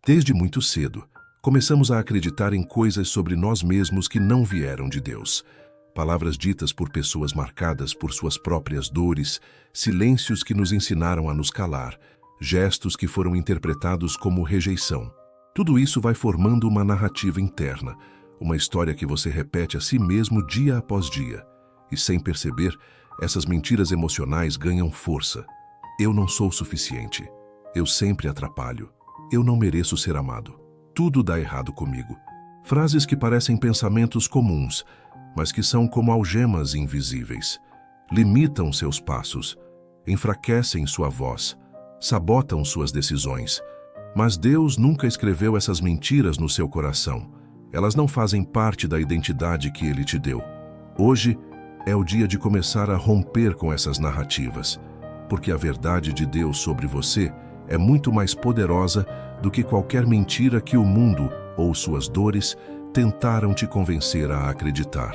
Desde muito cedo, começamos a acreditar em coisas sobre nós mesmos que não vieram de Deus. Palavras ditas por pessoas marcadas por suas próprias dores, silêncios que nos ensinaram a nos calar, gestos que foram interpretados como rejeição. Tudo isso vai formando uma narrativa interna, uma história que você repete a si mesmo dia após dia. E sem perceber, essas mentiras emocionais ganham força. Eu não sou suficiente. Eu sempre atrapalho. Eu não mereço ser amado. Tudo dá errado comigo. Frases que parecem pensamentos comuns, mas que são como algemas invisíveis. Limitam seus passos, enfraquecem sua voz, sabotam suas decisões. Mas Deus nunca escreveu essas mentiras no seu coração. Elas não fazem parte da identidade que Ele te deu. Hoje é o dia de começar a romper com essas narrativas, porque a verdade de Deus sobre você é muito mais poderosa do que qualquer mentira que o mundo ou suas dores tentaram te convencer a acreditar.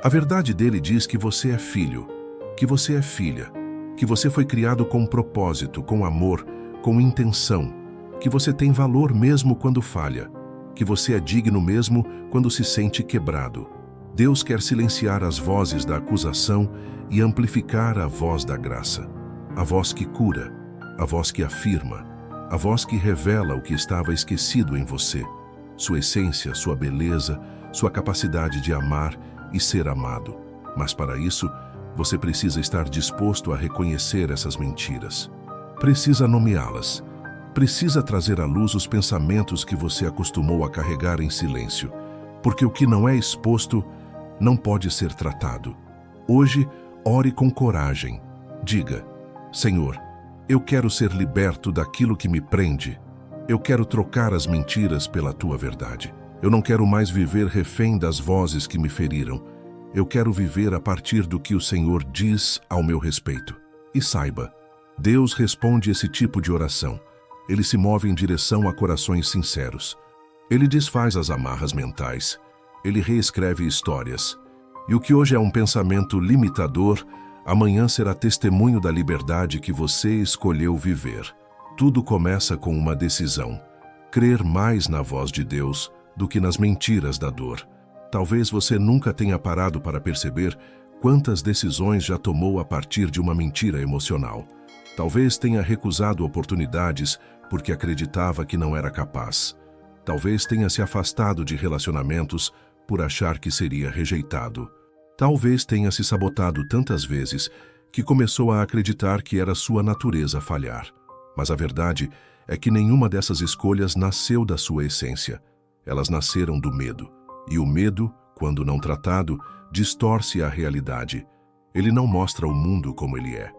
A verdade dele diz que você é filho, que você é filha, que você foi criado com propósito, com amor, com intenção, que você tem valor mesmo quando falha, que você é digno mesmo quando se sente quebrado. Deus quer silenciar as vozes da acusação e amplificar a voz da graça, a voz que cura, a voz que afirma, a voz que revela o que estava esquecido em você, sua essência, sua beleza, sua capacidade de amar e ser amado. Mas para isso, você precisa estar disposto a reconhecer essas mentiras. Precisa nomeá-las. Precisa trazer à luz os pensamentos que você acostumou a carregar em silêncio, porque o que não é exposto não pode ser tratado. Hoje, ore com coragem. Diga: Senhor, eu quero ser liberto daquilo que me prende. Eu quero trocar as mentiras pela tua verdade. Eu não quero mais viver refém das vozes que me feriram. Eu quero viver a partir do que o Senhor diz ao meu respeito. E saiba, Deus responde esse tipo de oração. Ele se move em direção a corações sinceros. Ele desfaz as amarras mentais. Ele reescreve histórias. E o que hoje é um pensamento limitador, amanhã será testemunho da liberdade que você escolheu viver. Tudo começa com uma decisão: crer mais na voz de Deus do que nas mentiras da dor. Talvez você nunca tenha parado para perceber quantas decisões já tomou a partir de uma mentira emocional. Talvez tenha recusado oportunidades porque acreditava que não era capaz. Talvez tenha se afastado de relacionamentos por achar que seria rejeitado. Talvez tenha se sabotado tantas vezes que começou a acreditar que era sua natureza falhar. Mas a verdade é que nenhuma dessas escolhas nasceu da sua essência. Elas nasceram do medo. E o medo, quando não tratado, distorce a realidade. Ele não mostra o mundo como ele é,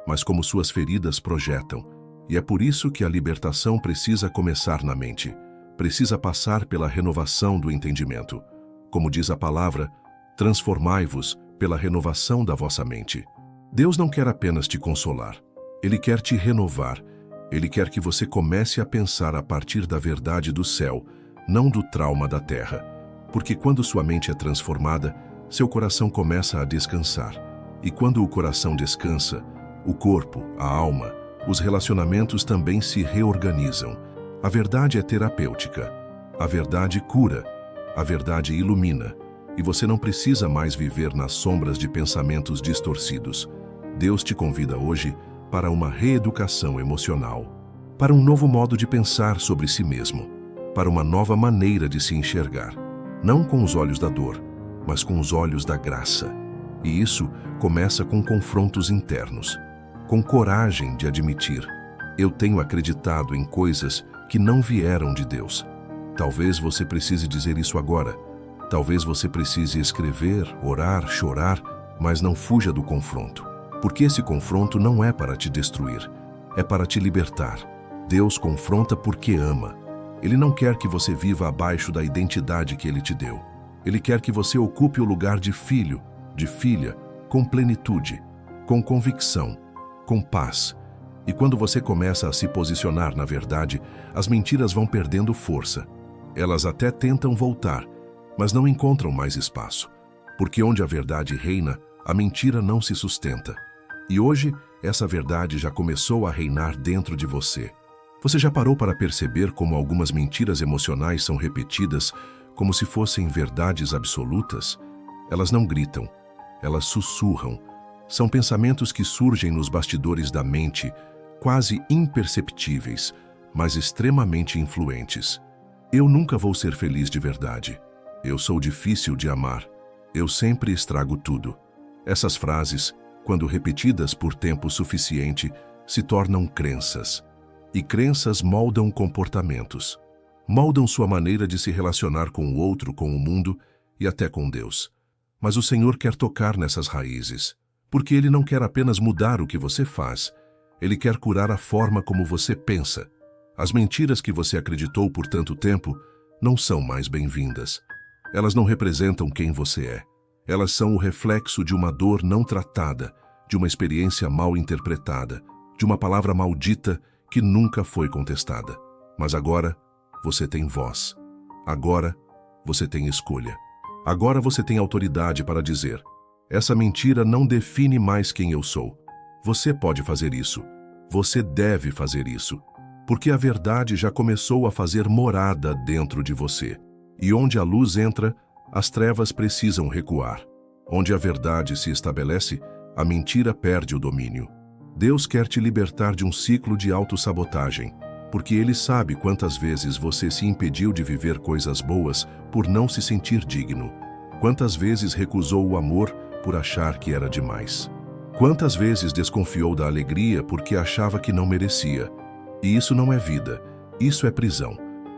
mas como suas feridas projetam. E é por isso que a libertação precisa começar na mente. Precisa passar pela renovação do entendimento. Como diz a palavra, transformai-vos pela renovação da vossa mente. Deus não quer apenas te consolar. Ele quer te renovar. Ele quer que você comece a pensar a partir da verdade do céu, não do trauma da terra. Porque quando sua mente é transformada, seu coração começa a descansar. E quando o coração descansa, o corpo, a alma, os relacionamentos também se reorganizam. A verdade é terapêutica. A verdade cura. A verdade ilumina. E você não precisa mais viver nas sombras de pensamentos distorcidos. Deus te convida hoje para uma reeducação emocional, para um novo modo de pensar sobre si mesmo, para uma nova maneira de se enxergar, não com os olhos da dor, mas com os olhos da graça. E isso começa com confrontos internos, com coragem de admitir: eu tenho acreditado em coisas que não vieram de Deus. Talvez você precise dizer isso agora. Talvez você precise escrever, orar, chorar, mas não fuja do confronto. Porque esse confronto não é para te destruir, é para te libertar. Deus confronta porque ama. Ele não quer que você viva abaixo da identidade que Ele te deu. Ele quer que você ocupe o lugar de filho, de filha, com plenitude, com convicção, com paz. E quando você começa a se posicionar na verdade, as mentiras vão perdendo força. Elas até tentam voltar, mas não encontram mais espaço. Porque onde a verdade reina, a mentira não se sustenta. E hoje, essa verdade já começou a reinar dentro de você. Você já parou para perceber como algumas mentiras emocionais são repetidas como se fossem verdades absolutas? Elas não gritam, elas sussurram. São pensamentos que surgem nos bastidores da mente, quase imperceptíveis, mas extremamente influentes. Eu nunca vou ser feliz de verdade. Eu sou difícil de amar. Eu sempre estrago tudo. Essas frases, quando repetidas por tempo suficiente, se tornam crenças. E crenças moldam comportamentos. Moldam sua maneira de se relacionar com o outro, com o mundo e até com Deus. Mas o Senhor quer tocar nessas raízes, porque Ele não quer apenas mudar o que você faz, Ele quer curar a forma como você pensa. As mentiras que você acreditou por tanto tempo não são mais bem-vindas. Elas não representam quem você é. Elas são o reflexo de uma dor não tratada, de uma experiência mal interpretada, de uma palavra maldita que nunca foi contestada. Mas agora, você tem voz. Agora, você tem escolha. Agora você tem autoridade para dizer: essa mentira não define mais quem eu sou. Você pode fazer isso. Você deve fazer isso. Porque a verdade já começou a fazer morada dentro de você. E onde a luz entra, as trevas precisam recuar. Onde a verdade se estabelece, a mentira perde o domínio. Deus quer te libertar de um ciclo de autossabotagem, porque Ele sabe quantas vezes você se impediu de viver coisas boas por não se sentir digno. Quantas vezes recusou o amor por achar que era demais. Quantas vezes desconfiou da alegria porque achava que não merecia. E isso não é vida, isso é prisão.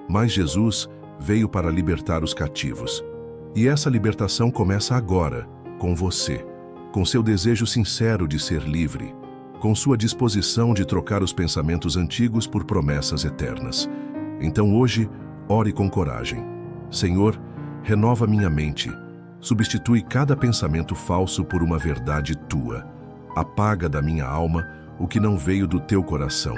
Mas Jesus veio para libertar os cativos. E essa libertação começa agora, com você, com seu desejo sincero de ser livre, com sua disposição de trocar os pensamentos antigos por promessas eternas. Então hoje, ore com coragem. Senhor, renova minha mente. Substitui cada pensamento falso por uma verdade tua. Apaga da minha alma o que não veio do teu coração.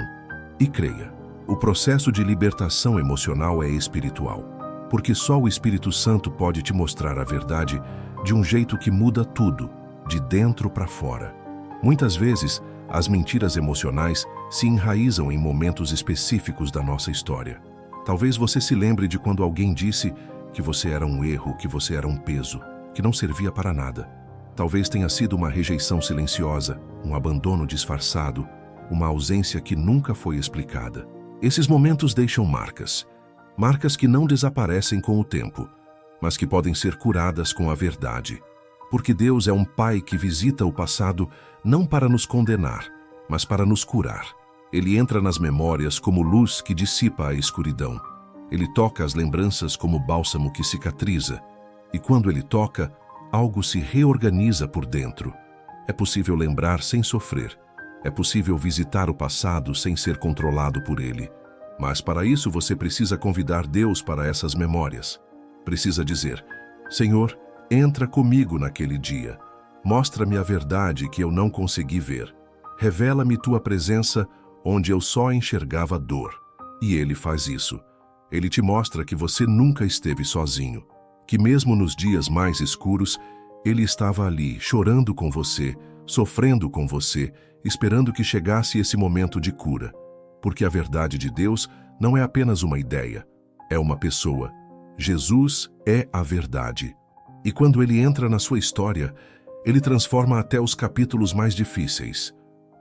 E creia, o processo de libertação emocional é espiritual, porque só o Espírito Santo pode te mostrar a verdade de um jeito que muda tudo, de dentro para fora. Muitas vezes, as mentiras emocionais se enraizam em momentos específicos da nossa história. Talvez você se lembre de quando alguém disse que você era um erro, que você era um peso, que não servia para nada. Talvez tenha sido uma rejeição silenciosa, um abandono disfarçado, uma ausência que nunca foi explicada. Esses momentos deixam marcas. Marcas que não desaparecem com o tempo, mas que podem ser curadas com a verdade. Porque Deus é um Pai que visita o passado não para nos condenar, mas para nos curar. Ele entra nas memórias como luz que dissipa a escuridão. Ele toca as lembranças como bálsamo que cicatriza. E quando ele toca, algo se reorganiza por dentro. É possível lembrar sem sofrer. É possível visitar o passado sem ser controlado por ele. Mas para isso você precisa convidar Deus para essas memórias. Precisa dizer: Senhor, entra comigo naquele dia. Mostra-me a verdade que eu não consegui ver. Revela-me tua presença onde eu só enxergava dor. E ele faz isso. Ele te mostra que você nunca esteve sozinho. Que mesmo nos dias mais escuros, ele estava ali, chorando com você, sofrendo com você, esperando que chegasse esse momento de cura. Porque a verdade de Deus não é apenas uma ideia, é uma pessoa. Jesus é a verdade. E quando ele entra na sua história, ele transforma até os capítulos mais difíceis.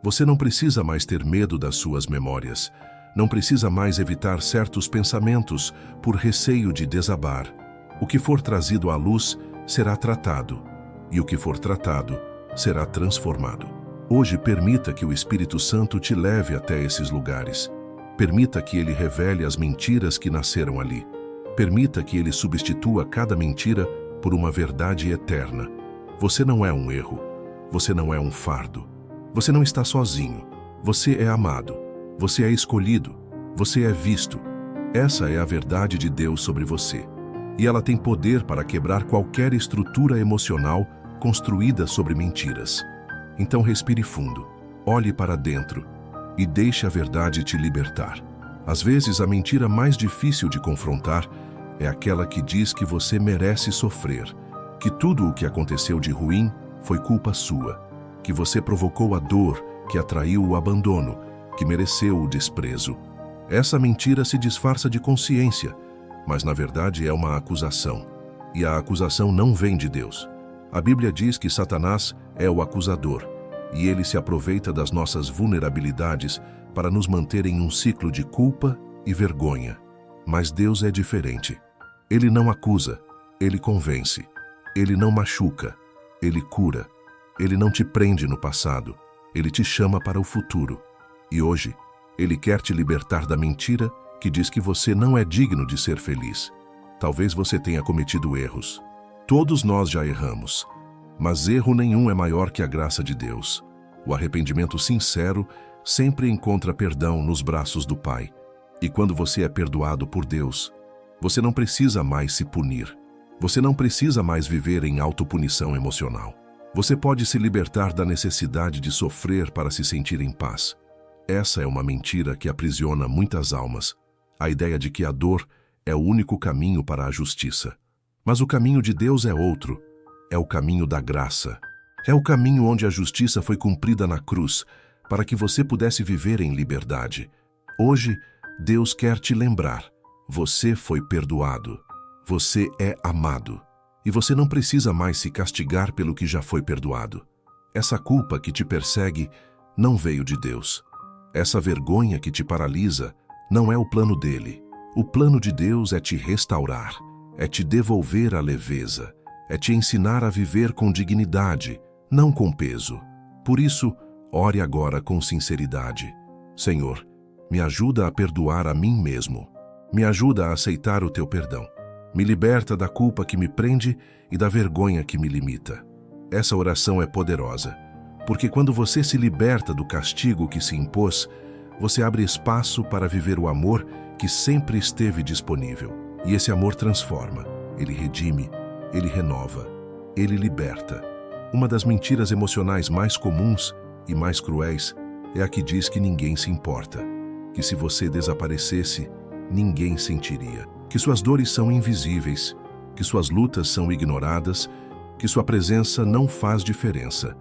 Você não precisa mais ter medo das suas memórias. Não precisa mais evitar certos pensamentos por receio de desabar. O que for trazido à luz será tratado, e o que for tratado será transformado. Hoje, permita que o Espírito Santo te leve até esses lugares. Permita que ele revele as mentiras que nasceram ali. Permita que ele substitua cada mentira por uma verdade eterna. Você não é um erro. Você não é um fardo. Você não está sozinho. Você é amado. Você é escolhido. Você é visto. Essa é a verdade de Deus sobre você. E ela tem poder para quebrar qualquer estrutura emocional construída sobre mentiras. Então respire fundo, olhe para dentro e deixe a verdade te libertar. Às vezes, a mentira mais difícil de confrontar é aquela que diz que você merece sofrer, que tudo o que aconteceu de ruim foi culpa sua, que você provocou a dor, que atraiu o abandono, que mereceu o desprezo. Essa mentira se disfarça de consciência, mas na verdade é uma acusação. E a acusação não vem de Deus. A Bíblia diz que Satanás é o acusador, e ele se aproveita das nossas vulnerabilidades para nos manter em um ciclo de culpa e vergonha. Mas Deus é diferente. Ele não acusa, ele convence. Ele não machuca, ele cura. Ele não te prende no passado, ele te chama para o futuro. E hoje, ele quer te libertar da mentira que diz que você não é digno de ser feliz. Talvez você tenha cometido erros. Todos nós já erramos, mas erro nenhum é maior que a graça de Deus. O arrependimento sincero sempre encontra perdão nos braços do Pai. E quando você é perdoado por Deus, você não precisa mais se punir. Você não precisa mais viver em autopunição emocional. Você pode se libertar da necessidade de sofrer para se sentir em paz. Essa é uma mentira que aprisiona muitas almas. A ideia de que a dor é o único caminho para a justiça. Mas o caminho de Deus é outro. É o caminho da graça. É o caminho onde a justiça foi cumprida na cruz, para que você pudesse viver em liberdade. Hoje, Deus quer te lembrar. Você foi perdoado. Você é amado. E você não precisa mais se castigar pelo que já foi perdoado. Essa culpa que te persegue não veio de Deus. Essa vergonha que te paralisa não é o plano dele. O plano de Deus é te restaurar, é te devolver a leveza, é te ensinar a viver com dignidade, não com peso. Por isso, ore agora com sinceridade. Senhor, me ajuda a perdoar a mim mesmo. Me ajuda a aceitar o teu perdão. Me liberta da culpa que me prende e da vergonha que me limita. Essa oração é poderosa, porque quando você se liberta do castigo que se impôs, você abre espaço para viver o amor que sempre esteve disponível. E esse amor transforma, ele redime, ele renova, ele liberta. Uma das mentiras emocionais mais comuns e mais cruéis é a que diz que ninguém se importa, que se você desaparecesse, ninguém sentiria, que suas dores são invisíveis, que suas lutas são ignoradas, que sua presença não faz diferença.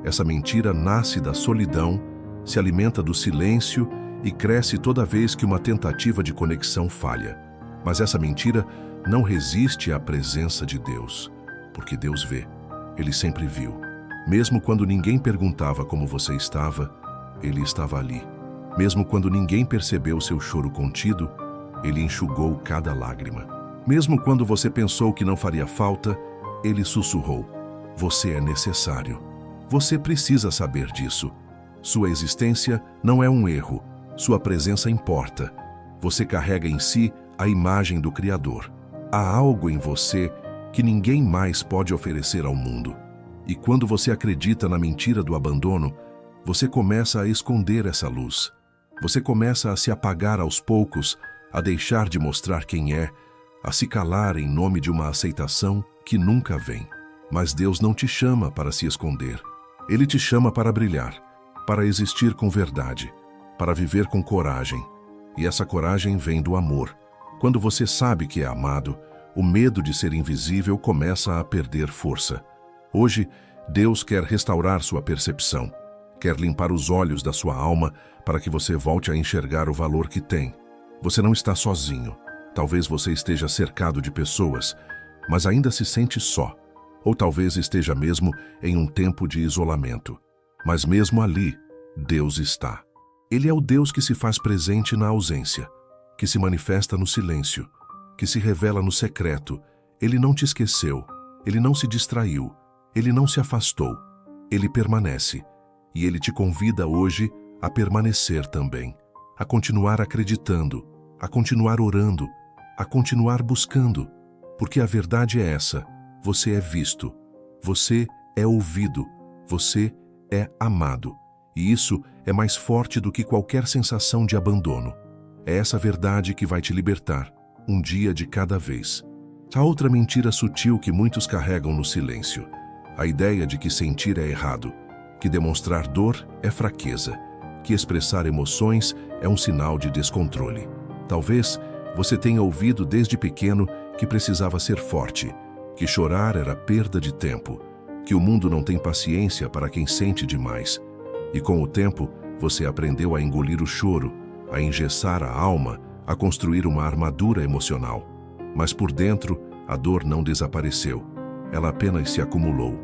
Essa mentira nasce da solidão, se alimenta do silêncio e cresce toda vez que uma tentativa de conexão falha. Mas essa mentira não resiste à presença de Deus, porque Deus vê, Ele sempre viu. Mesmo quando ninguém perguntava como você estava, Ele estava ali. Mesmo quando ninguém percebeu seu choro contido, Ele enxugou cada lágrima. Mesmo quando você pensou que não faria falta, Ele sussurrou: você é necessário. Você precisa saber disso. Sua existência não é um erro. Sua presença importa. Você carrega em si a imagem do Criador. Há algo em você que ninguém mais pode oferecer ao mundo. E quando você acredita na mentira do abandono, você começa a esconder essa luz. Você começa a se apagar aos poucos, a deixar de mostrar quem é, a se calar em nome de uma aceitação que nunca vem. Mas Deus não te chama para se esconder. Ele te chama para brilhar, para existir com verdade, para viver com coragem. E essa coragem vem do amor. Quando você sabe que é amado, o medo de ser invisível começa a perder força. Hoje, Deus quer restaurar sua percepção, quer limpar os olhos da sua alma para que você volte a enxergar o valor que tem. Você não está sozinho. Talvez você esteja cercado de pessoas, mas ainda se sente só. Ou talvez esteja mesmo em um tempo de isolamento. Mas mesmo ali, Deus está. Ele é o Deus que se faz presente na ausência, que se manifesta no silêncio, que se revela no secreto. Ele não te esqueceu, ele não se distraiu, ele não se afastou, ele permanece. E ele te convida hoje a permanecer também, a continuar acreditando, a continuar orando, a continuar buscando, porque a verdade é essa: você é visto, você é ouvido, você é amado. E isso é mais forte do que qualquer sensação de abandono. É essa verdade que vai te libertar, um dia de cada vez. Há outra mentira sutil que muitos carregam no silêncio: a ideia de que sentir é errado, que demonstrar dor é fraqueza, que expressar emoções é um sinal de descontrole. Talvez você tenha ouvido desde pequeno que precisava ser forte, que chorar era perda de tempo, que o mundo não tem paciência para quem sente demais. E com o tempo, você aprendeu a engolir o choro, a engessar a alma, a construir uma armadura emocional. Mas por dentro, a dor não desapareceu. Ela apenas se acumulou.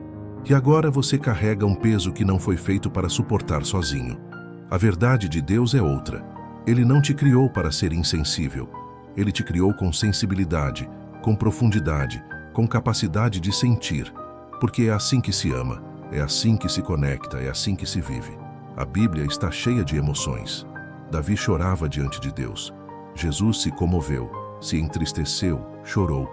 E agora você carrega um peso que não foi feito para suportar sozinho. A verdade de Deus é outra. Ele não te criou para ser insensível. Ele te criou com sensibilidade, com profundidade, com capacidade de sentir. Porque é assim que se ama, é assim que se conecta, é assim que se vive. A Bíblia está cheia de emoções. Davi chorava diante de Deus. Jesus se comoveu, se entristeceu, chorou.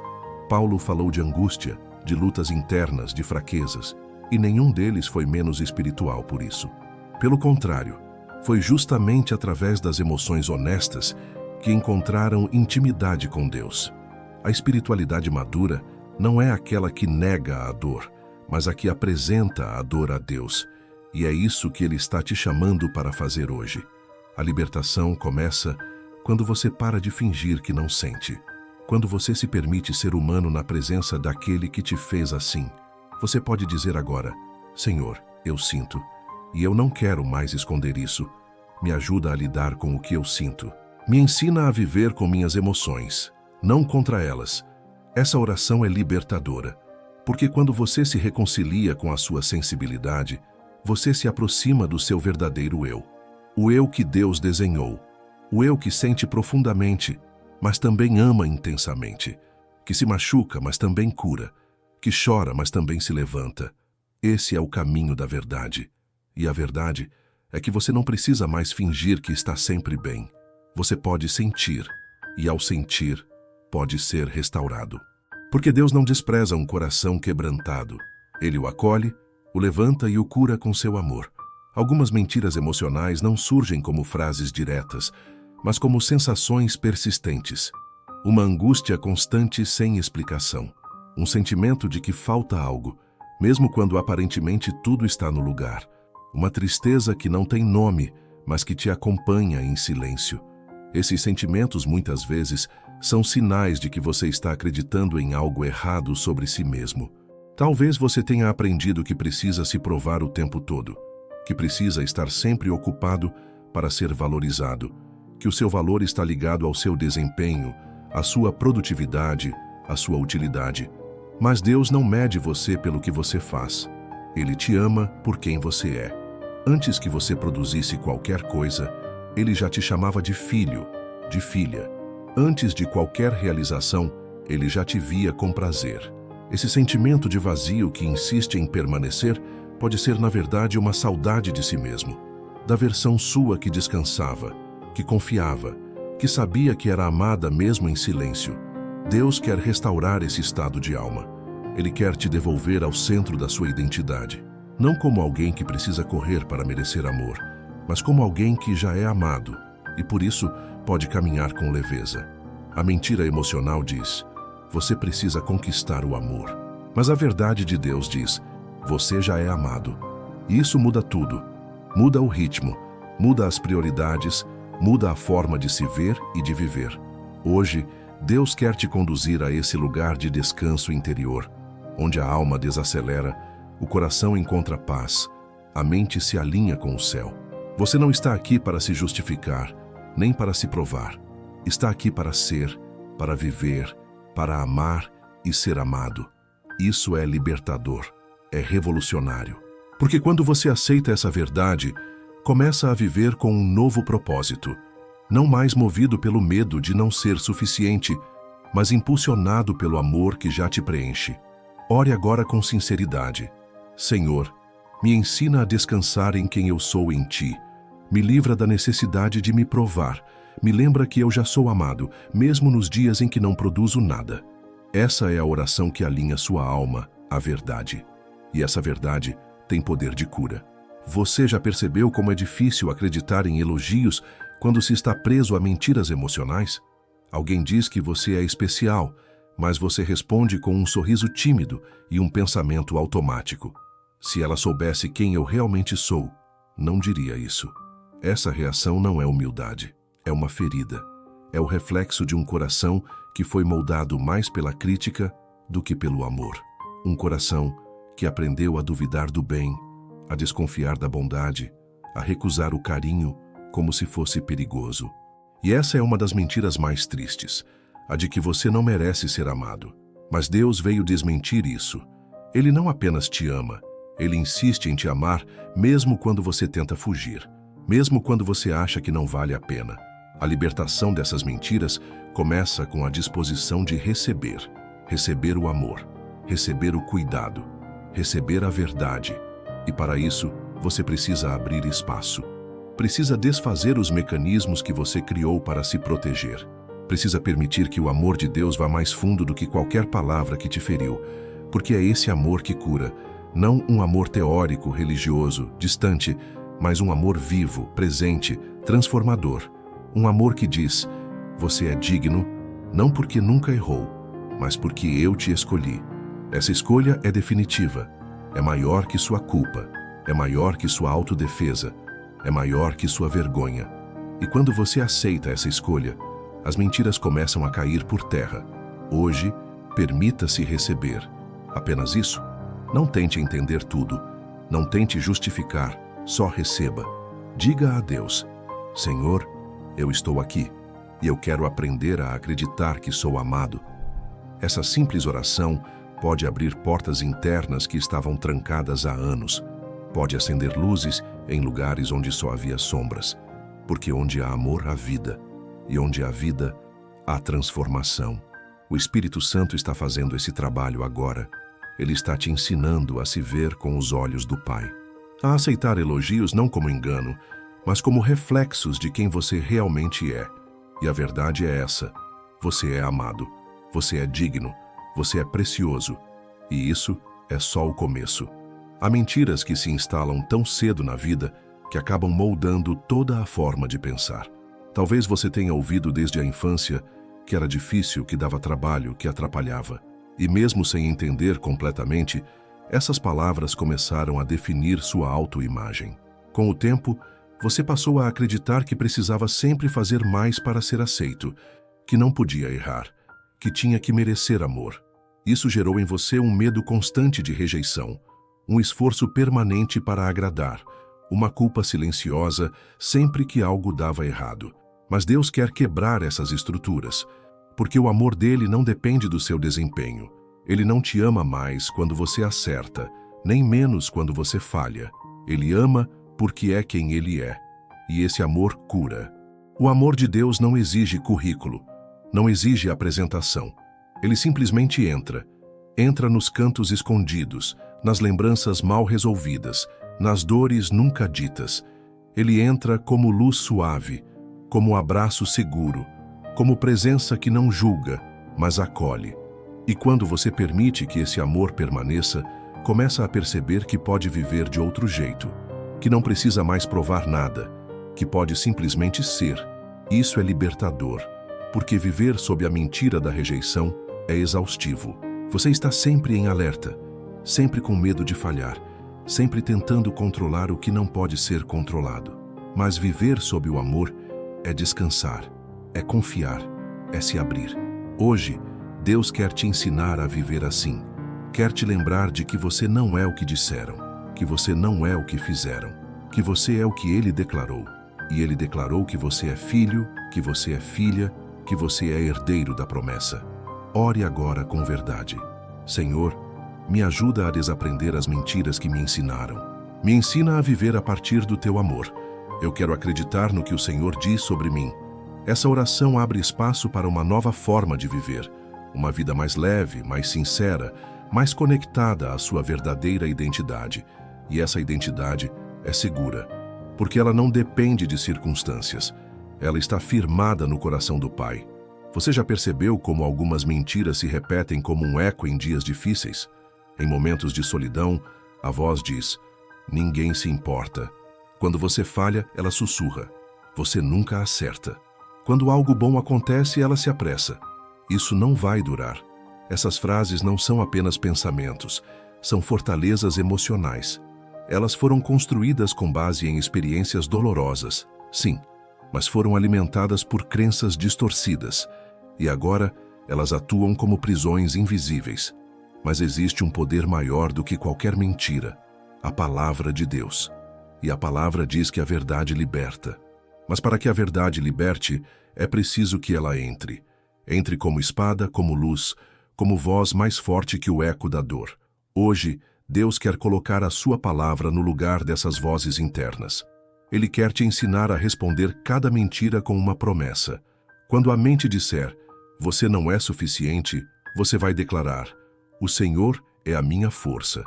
Paulo falou de angústia, de lutas internas, de fraquezas, e nenhum deles foi menos espiritual por isso. Pelo contrário, foi justamente através das emoções honestas que encontraram intimidade com Deus. A espiritualidade madura não é aquela que nega a dor, mas a que apresenta a dor a Deus. E é isso que Ele está te chamando para fazer hoje. A libertação começa quando você para de fingir que não sente. Quando você se permite ser humano na presença daquele que te fez assim. Você pode dizer agora: Senhor, eu sinto, e eu não quero mais esconder isso. Me ajuda a lidar com o que eu sinto. Me ensina a viver com minhas emoções, não contra elas. Essa oração é libertadora, porque quando você se reconcilia com a sua sensibilidade, você se aproxima do seu verdadeiro eu. O eu que Deus desenhou. O eu que sente profundamente, mas também ama intensamente. Que se machuca, mas também cura. Que chora, mas também se levanta. Esse é o caminho da verdade. E a verdade é que você não precisa mais fingir que está sempre bem. Você pode sentir, e ao sentir, pode ser restaurado. Porque Deus não despreza um coração quebrantado. Ele o acolhe, o levanta e o cura com seu amor. Algumas mentiras emocionais não surgem como frases diretas, mas como sensações persistentes. Uma angústia constante sem explicação. Um sentimento de que falta algo, mesmo quando aparentemente tudo está no lugar. Uma tristeza que não tem nome, mas que te acompanha em silêncio. Esses sentimentos, muitas vezes, são sinais de que você está acreditando em algo errado sobre si mesmo. Talvez você tenha aprendido que precisa se provar o tempo todo, que precisa estar sempre ocupado para ser valorizado, que o seu valor está ligado ao seu desempenho, à sua produtividade, à sua utilidade. Mas Deus não mede você pelo que você faz. Ele te ama por quem você é. Antes que você produzisse qualquer coisa, Ele já te chamava de filho, de filha. Antes de qualquer realização, Ele já te via com prazer. Esse sentimento de vazio que insiste em permanecer pode ser, na verdade, uma saudade de si mesmo, da versão sua que descansava, que confiava, que sabia que era amada mesmo em silêncio. Deus quer restaurar esse estado de alma. Ele quer te devolver ao centro da sua identidade, não como alguém que precisa correr para merecer amor, mas como alguém que já é amado e, por isso, pode caminhar com leveza. A mentira emocional diz: você precisa conquistar o amor. Mas a verdade de Deus diz: você já é amado. E isso muda tudo. Muda o ritmo, muda as prioridades, muda a forma de se ver e de viver. Hoje, Deus quer te conduzir a esse lugar de descanso interior, onde a alma desacelera, o coração encontra paz, a mente se alinha com o céu. Você não está aqui para se justificar, nem para se provar. Está aqui para ser, para viver, para amar e ser amado. Isso é libertador, é revolucionário. Porque quando você aceita essa verdade, começa a viver com um novo propósito, não mais movido pelo medo de não ser suficiente, mas impulsionado pelo amor que já te preenche. Ore agora com sinceridade. Senhor, me ensina a descansar em quem eu sou em Ti. Me livra da necessidade de me provar. Me lembra que eu já sou amado, mesmo nos dias em que não produzo nada. Essa é a oração que alinha sua alma à verdade. E essa verdade tem poder de cura. Você já percebeu como é difícil acreditar em elogios quando se está preso a mentiras emocionais? Alguém diz que você é especial, mas você responde com um sorriso tímido e um pensamento automático. Se ela soubesse quem eu realmente sou, não diria isso. Essa reação não é humildade, é uma ferida. É o reflexo de um coração que foi moldado mais pela crítica do que pelo amor. Um coração que aprendeu a duvidar do bem, a desconfiar da bondade, a recusar o carinho como se fosse perigoso. E essa é uma das mentiras mais tristes, a de que você não merece ser amado. Mas Deus veio desmentir isso. Ele não apenas te ama, Ele insiste em te amar mesmo quando você tenta fugir, mesmo quando você acha que não vale a pena. A libertação dessas mentiras começa com a disposição de receber o amor, receber o cuidado, receber a verdade. E para isso, você precisa abrir espaço. Precisa desfazer os mecanismos que você criou para se proteger. Precisa permitir que o amor de Deus vá mais fundo do que qualquer palavra que te feriu, porque é esse amor que cura, não um amor teórico, religioso, distante, mas um amor vivo, presente, transformador. Um amor que diz: você é digno, não porque nunca errou, mas porque eu te escolhi. Essa escolha é definitiva, é maior que sua culpa, é maior que sua autodefesa, é maior que sua vergonha. E quando você aceita essa escolha, as mentiras começam a cair por terra. Hoje, permita-se receber. Apenas isso. Não tente entender tudo. Não tente justificar. Só receba. Diga a Deus: Senhor, eu estou aqui e eu quero aprender a acreditar que sou amado. Essa simples oração pode abrir portas internas que estavam trancadas há anos. Pode acender luzes em lugares onde só havia sombras. Porque onde há amor, há vida. E onde há vida, há transformação. O Espírito Santo está fazendo esse trabalho agora. Ele está te ensinando a se ver com os olhos do Pai. A aceitar elogios não como engano, mas como reflexos de quem você realmente é. E a verdade é essa: você é amado, você é digno, você é precioso. E isso é só o começo. Há mentiras que se instalam tão cedo na vida que acabam moldando toda a forma de pensar. Talvez você tenha ouvido desde a infância que era difícil, que dava trabalho, que atrapalhava. E mesmo sem entender completamente, essas palavras começaram a definir sua autoimagem. Com o tempo, você passou a acreditar que precisava sempre fazer mais para ser aceito, que não podia errar, que tinha que merecer amor. Isso gerou em você um medo constante de rejeição, um esforço permanente para agradar, uma culpa silenciosa sempre que algo dava errado. Mas Deus quer quebrar essas estruturas, porque o amor dele não depende do seu desempenho. Ele não te ama mais quando você acerta, nem menos quando você falha. Ele ama porque é quem ele é. E esse amor cura. O amor de Deus não exige currículo, não exige apresentação. Ele simplesmente entra. Entra nos cantos escondidos, nas lembranças mal resolvidas, nas dores nunca ditas. Ele entra como luz suave, como abraço seguro, como presença que não julga, mas acolhe. E quando você permite que esse amor permaneça, começa a perceber que pode viver de outro jeito, que não precisa mais provar nada, que pode simplesmente ser. Isso é libertador, porque viver sob a mentira da rejeição é exaustivo. Você está sempre em alerta, sempre com medo de falhar, sempre tentando controlar o que não pode ser controlado. Mas viver sob o amor é descansar, é confiar, é se abrir. Hoje, Deus quer te ensinar a viver assim. Quer te lembrar de que você não é o que disseram, que você não é o que fizeram, que você é o que Ele declarou. E Ele declarou que você é filho, que você é filha, que você é herdeiro da promessa. Ore agora com verdade. Senhor, me ajuda a desaprender as mentiras que me ensinaram. Me ensina a viver a partir do Teu amor. Eu quero acreditar no que o Senhor diz sobre mim. Essa oração abre espaço para uma nova forma de viver. Uma vida mais leve, mais sincera, mais conectada à sua verdadeira identidade. E essa identidade é segura, porque ela não depende de circunstâncias. Ela está firmada no coração do Pai. Você já percebeu como algumas mentiras se repetem como um eco em dias difíceis? Em momentos de solidão, a voz diz: ninguém se importa. Quando você falha, ela sussurra: você nunca acerta. Quando algo bom acontece, ela se apressa: isso não vai durar. Essas frases não são apenas pensamentos, são fortalezas emocionais. Elas foram construídas com base em experiências dolorosas, sim, mas foram alimentadas por crenças distorcidas. E agora, elas atuam como prisões invisíveis. Mas existe um poder maior do que qualquer mentira: a palavra de Deus. E a palavra diz que a verdade liberta. Mas para que a verdade liberte, é preciso que ela entre. Entre como espada, como luz, como voz mais forte que o eco da dor. Hoje, Deus quer colocar a sua palavra no lugar dessas vozes internas. Ele quer te ensinar a responder cada mentira com uma promessa. Quando a mente disser, você não é suficiente, você vai declarar, o Senhor é a minha força.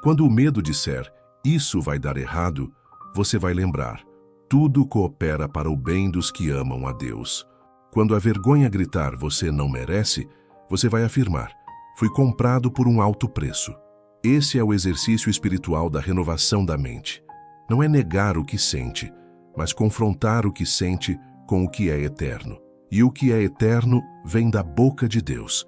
Quando o medo disser, isso vai dar errado, você vai lembrar, tudo coopera para o bem dos que amam a Deus. Quando a vergonha gritar, você não merece, você vai afirmar, fui comprado por um alto preço. Esse é o exercício espiritual da renovação da mente. Não é negar o que sente, mas confrontar o que sente com o que é eterno. E o que é eterno vem da boca de Deus.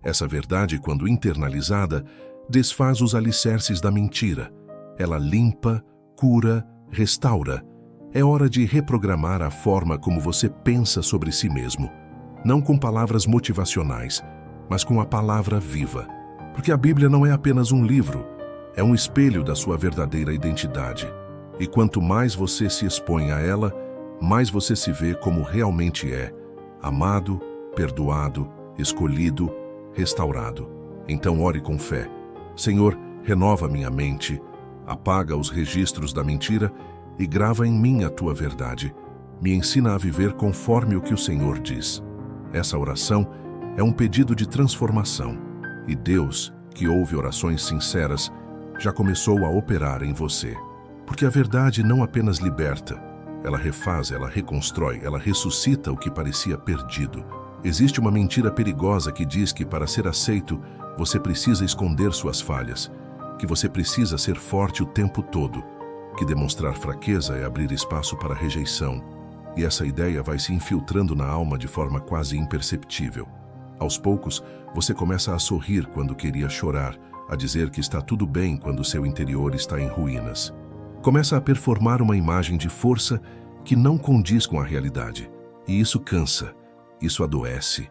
Essa verdade, quando internalizada, desfaz os alicerces da mentira. Ela limpa, cura, restaura. É hora de reprogramar a forma como você pensa sobre si mesmo. Não com palavras motivacionais, mas com a palavra viva. Porque a Bíblia não é apenas um livro, é um espelho da sua verdadeira identidade. E quanto mais você se expõe a ela, mais você se vê como realmente é, amado, perdoado, escolhido, restaurado. Então ore com fé. Senhor, renova minha mente, apaga os registros da mentira e grava em mim a tua verdade. Me ensina a viver conforme o que o Senhor diz. Essa oração é um pedido de transformação. E Deus, que ouve orações sinceras, já começou a operar em você. Porque a verdade não apenas liberta, ela refaz, ela reconstrói, ela ressuscita o que parecia perdido. Existe uma mentira perigosa que diz que para ser aceito, você precisa esconder suas falhas, que você precisa ser forte o tempo todo, que demonstrar fraqueza é abrir espaço para rejeição. E essa ideia vai se infiltrando na alma de forma quase imperceptível. Aos poucos, você começa a sorrir quando queria chorar, a dizer que está tudo bem quando seu interior está em ruínas. Começa a performar uma imagem de força que não condiz com a realidade. E isso cansa, isso adoece,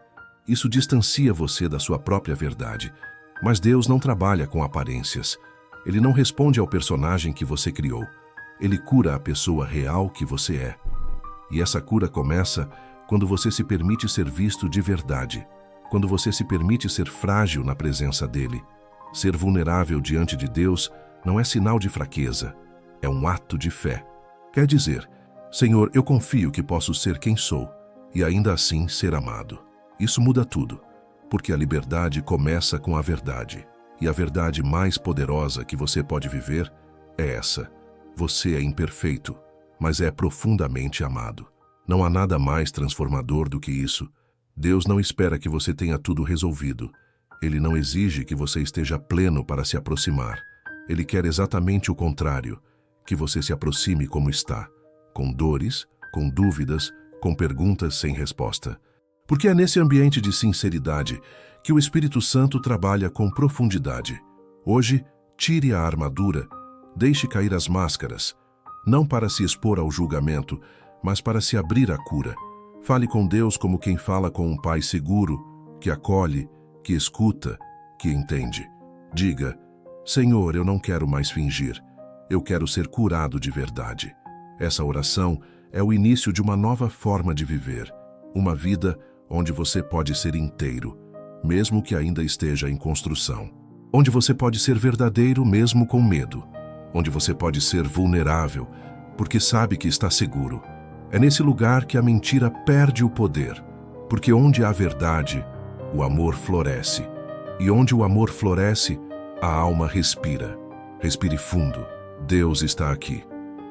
isso distancia você da sua própria verdade. Mas Deus não trabalha com aparências. Ele não responde ao personagem que você criou. Ele cura a pessoa real que você é. E essa cura começa quando você se permite ser visto de verdade. Quando você se permite ser frágil na presença dele. Ser vulnerável diante de Deus não é sinal de fraqueza, é um ato de fé. Quer dizer, Senhor, eu confio que posso ser quem sou e ainda assim ser amado. Isso muda tudo, porque a liberdade começa com a verdade. E a verdade mais poderosa que você pode viver é essa. Você é imperfeito, mas é profundamente amado. Não há nada mais transformador do que isso. Deus não espera que você tenha tudo resolvido. Ele não exige que você esteja pleno para se aproximar. Ele quer exatamente o contrário, que você se aproxime como está, com dores, com dúvidas, com perguntas sem resposta. Porque é nesse ambiente de sinceridade que o Espírito Santo trabalha com profundidade. Hoje, tire a armadura, deixe cair as máscaras, não para se expor ao julgamento, mas para se abrir à cura. Fale com Deus como quem fala com um pai seguro, que acolhe, que escuta, que entende. Diga, Senhor, eu não quero mais fingir. Eu quero ser curado de verdade. Essa oração é o início de uma nova forma de viver. Uma vida onde você pode ser inteiro, mesmo que ainda esteja em construção. Onde você pode ser verdadeiro mesmo com medo. Onde você pode ser vulnerável, porque sabe que está seguro. É nesse lugar que a mentira perde o poder, porque onde há verdade, o amor floresce. E onde o amor floresce, a alma respira. Respire fundo. Deus está aqui.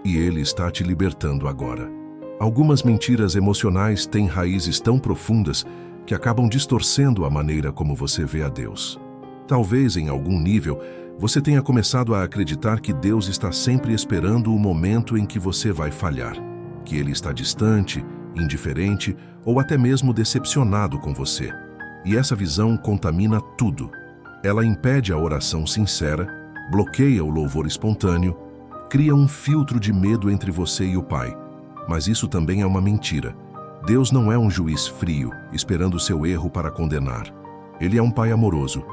E Ele está te libertando agora. Algumas mentiras emocionais têm raízes tão profundas que acabam distorcendo a maneira como você vê a Deus. Talvez, em algum nível, você tenha começado a acreditar que Deus está sempre esperando o momento em que você vai falhar. Que Ele está distante, indiferente ou até mesmo decepcionado com você. E essa visão contamina tudo. Ela impede a oração sincera, bloqueia o louvor espontâneo, cria um filtro de medo entre você e o Pai. Mas isso também é uma mentira. Deus não é um juiz frio, esperando seu erro para condenar. Ele é um Pai amoroso,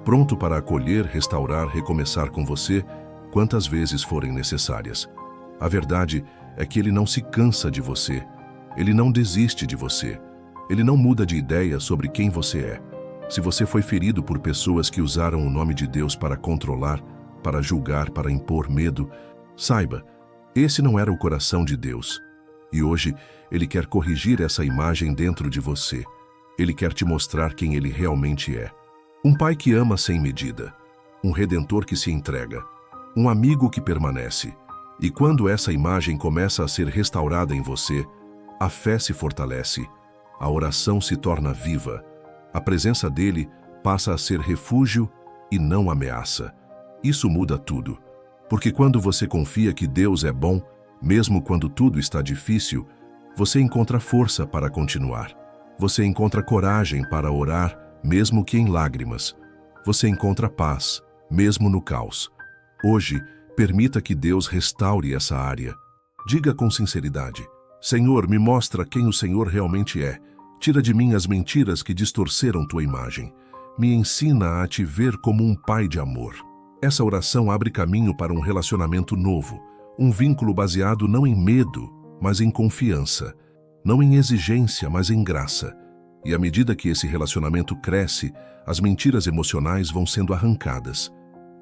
pronto para acolher, restaurar, recomeçar com você quantas vezes forem necessárias. A verdade é que Ele não se cansa de você, Ele não desiste de você. Ele não muda de ideia sobre quem você é. Se você foi ferido por pessoas que usaram o nome de Deus para controlar, para julgar, para impor medo, saiba, esse não era o coração de Deus. E hoje, Ele quer corrigir essa imagem dentro de você. Ele quer te mostrar quem Ele realmente é. Um pai que ama sem medida. Um redentor que se entrega. Um amigo que permanece. E quando essa imagem começa a ser restaurada em você, a fé se fortalece, a oração se torna viva, a presença dele passa a ser refúgio e não ameaça. Isso muda tudo, porque quando você confia que Deus é bom, mesmo quando tudo está difícil, você encontra força para continuar. Você encontra coragem para orar, mesmo que em lágrimas. Você encontra paz, mesmo no caos. Hoje, permita que Deus restaure essa área. Diga com sinceridade: Senhor, me mostra quem o Senhor realmente é. Tira de mim as mentiras que distorceram tua imagem. Me ensina a te ver como um pai de amor. Essa oração abre caminho para um relacionamento novo, um vínculo baseado não em medo, mas em confiança, não em exigência, mas em graça. E à medida que esse relacionamento cresce, as mentiras emocionais vão sendo arrancadas,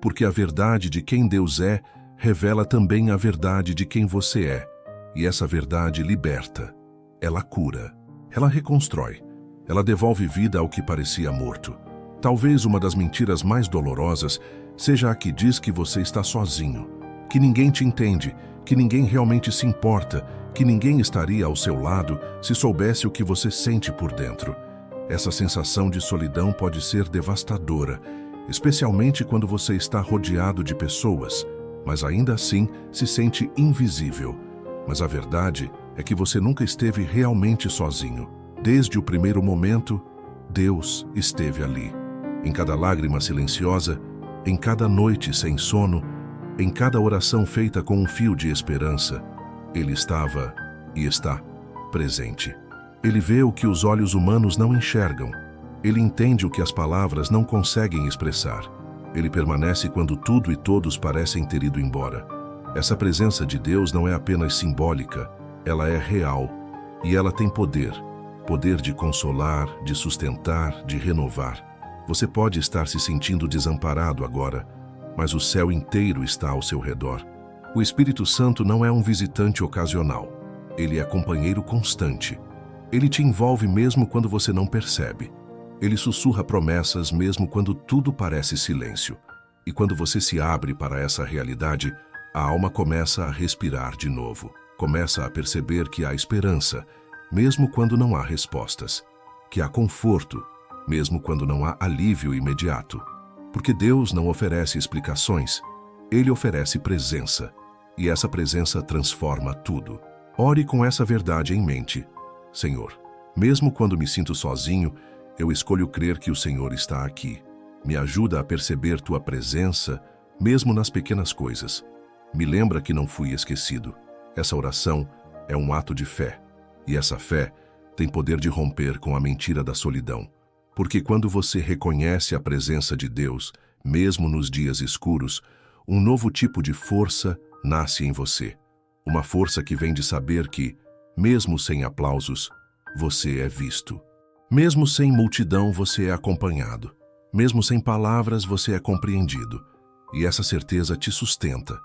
porque a verdade de quem Deus é revela também a verdade de quem você é. E essa verdade liberta, ela cura, ela reconstrói, ela devolve vida ao que parecia morto. Talvez uma das mentiras mais dolorosas seja a que diz que você está sozinho, que ninguém te entende, que ninguém realmente se importa, que ninguém estaria ao seu lado se soubesse o que você sente por dentro. Essa sensação de solidão pode ser devastadora, especialmente quando você está rodeado de pessoas, mas ainda assim se sente invisível. Mas a verdade é que você nunca esteve realmente sozinho. Desde o primeiro momento, Deus esteve ali. Em cada lágrima silenciosa, em cada noite sem sono, em cada oração feita com um fio de esperança, Ele estava e está presente. Ele vê o que os olhos humanos não enxergam. Ele entende o que as palavras não conseguem expressar. Ele permanece quando tudo e todos parecem ter ido embora. Essa presença de Deus não é apenas simbólica, ela é real. E ela tem poder. Poder de consolar, de sustentar, de renovar. Você pode estar se sentindo desamparado agora, mas o céu inteiro está ao seu redor. O Espírito Santo não é um visitante ocasional. Ele é companheiro constante. Ele te envolve mesmo quando você não percebe. Ele sussurra promessas mesmo quando tudo parece silêncio. E quando você se abre para essa realidade, a alma começa a respirar de novo. Começa a perceber que há esperança, mesmo quando não há respostas. Que há conforto, mesmo quando não há alívio imediato. Porque Deus não oferece explicações, Ele oferece presença. E essa presença transforma tudo. Ore com essa verdade em mente. Senhor, mesmo quando me sinto sozinho, eu escolho crer que o Senhor está aqui. Me ajuda a perceber tua presença, mesmo nas pequenas coisas. Me lembra que não fui esquecido. Essa oração é um ato de fé. E essa fé tem poder de romper com a mentira da solidão. Porque quando você reconhece a presença de Deus, mesmo nos dias escuros, um novo tipo de força nasce em você. Uma força que vem de saber que, mesmo sem aplausos, você é visto. Mesmo sem multidão, você é acompanhado. Mesmo sem palavras, você é compreendido. E essa certeza te sustenta,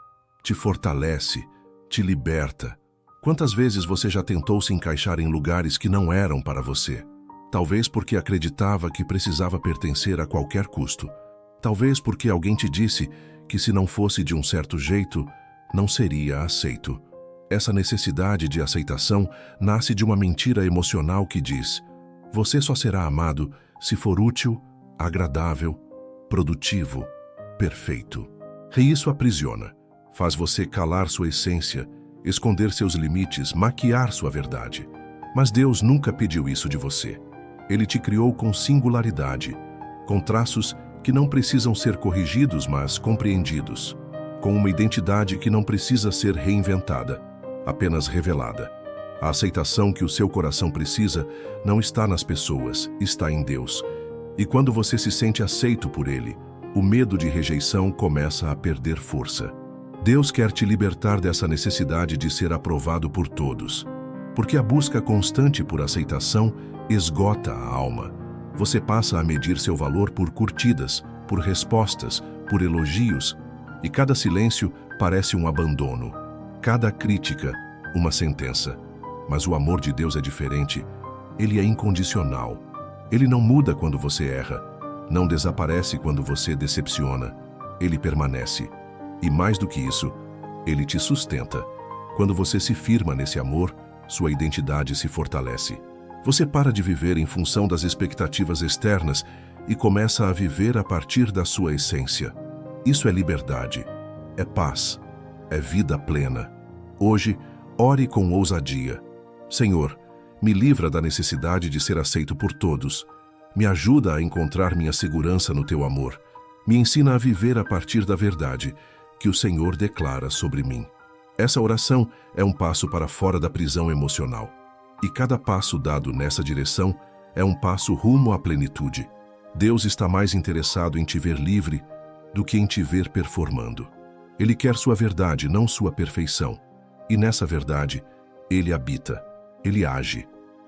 te fortalece, te liberta. Quantas vezes você já tentou se encaixar em lugares que não eram para você? Talvez porque acreditava que precisava pertencer a qualquer custo. Talvez porque alguém te disse que se não fosse de um certo jeito, não seria aceito. Essa necessidade de aceitação nasce de uma mentira emocional que diz: você só será amado se for útil, agradável, produtivo, perfeito. E isso aprisiona, faz você calar sua essência, esconder seus limites, maquiar sua verdade. Mas Deus nunca pediu isso de você. Ele te criou com singularidade, com traços que não precisam ser corrigidos, mas compreendidos, com uma identidade que não precisa ser reinventada, apenas revelada. A aceitação que o seu coração precisa não está nas pessoas, está em Deus. E quando você se sente aceito por Ele, o medo de rejeição começa a perder força. Deus quer te libertar dessa necessidade de ser aprovado por todos. porque a busca constante por aceitação esgota a alma. Você passa a medir seu valor por curtidas, por respostas, por elogios, e cada silêncio parece um abandono, cada crítica, uma sentença. Mas o amor de Deus é diferente. Ele é incondicional. Ele não muda quando você erra, não desaparece quando você decepciona. Ele permanece. E mais do que isso, ele te sustenta. Quando você se firma nesse amor, sua identidade se fortalece. Você para de viver em função das expectativas externas e começa a viver a partir da sua essência. Isso é liberdade, é paz, é vida plena. Hoje, ore com ousadia. Senhor, me livra da necessidade de ser aceito por todos. Me ajuda a encontrar minha segurança no teu amor. Me ensina a viver a partir da verdade que o Senhor declara sobre mim. Essa oração é um passo para fora da prisão emocional. E cada passo dado nessa direção é um passo rumo à plenitude. Deus está mais interessado em te ver livre do que em te ver performando. Ele quer sua verdade, não sua perfeição. E nessa verdade, Ele habita, Ele age,